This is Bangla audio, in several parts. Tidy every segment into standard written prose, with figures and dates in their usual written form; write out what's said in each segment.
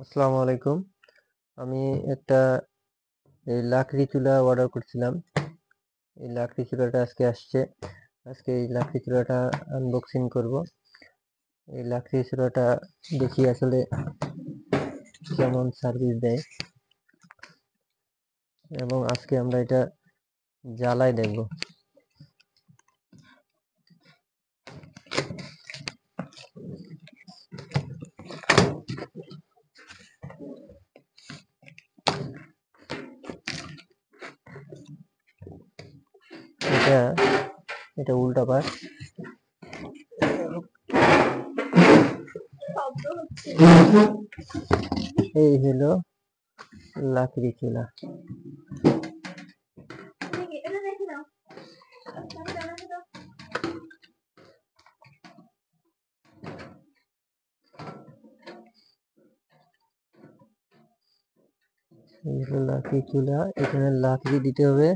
আসসালামু আলাইকুম। আমি একটা এই লাকড়ি চুলা অর্ডার করছিলাম। এই লাকড়ি চুলাটা আজকে আসছে। আজকে এই লাকড়ি চুলাটা আনবক্সিং করব। এই লাকড়ি চুলাটা দেখি আসলে কেমন সার্ভিস দেয়, এবং আজকে আমরা এটা জ্বালাই দেখব। এটা এটা উল্টা পাশ। এই হলো লাকড়ি চুলা। এই হলো লাকড়ি চুলা। এখানে লাকড়ি দিতে হবে,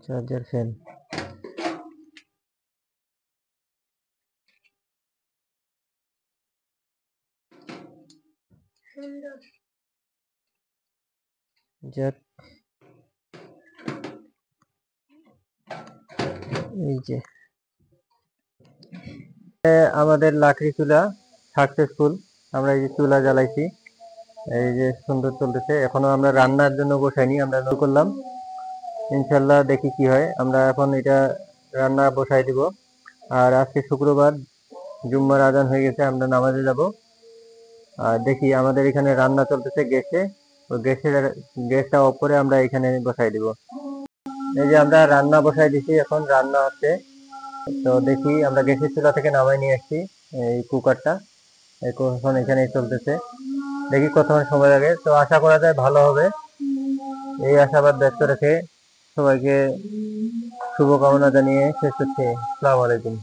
চার্জার ফ্যান। যাক, এই যে আমাদের লাকড়ি চুলা সাকসেসফুল। আমরা এই যে চুলা জ্বালাইছি, এই যে সুন্দর চলতেছে। এখনো আমরা রান্নার জন্য বসাইনি, আমরা শুরু করলাম। ইনশাল্লাহ দেখি কি হয়। আমরা এখন এটা রান্না বসাই দিব। আর আজকে শুক্রবার, জুম্মার আজান হয়ে গেছে, আমরা নামাজে যাব। আর দেখি, আমাদের এখানে রান্না চলতেছে গ্যাসে। ওই গ্যাসটা অফ করে আমরা এখানে বসাই দিব। এই যে আমরা রান্না বসাই দিছি, এখন রান্না হচ্ছে। তো দেখি, আমরা গ্যাসের চুলা থেকে নামাই নিয়ে আসছি এই কুকারটা। এখন এখানে চলতেছে, দেখি কতক্ষণ সময় লাগে। তো আশা করা যায় ভালো হবে। এই আশাবাদ ব্যক্ত রেখে সবাইকে শুভকামনা জানিয়ে শেষ করছি। আসসালামু আলাইকুম।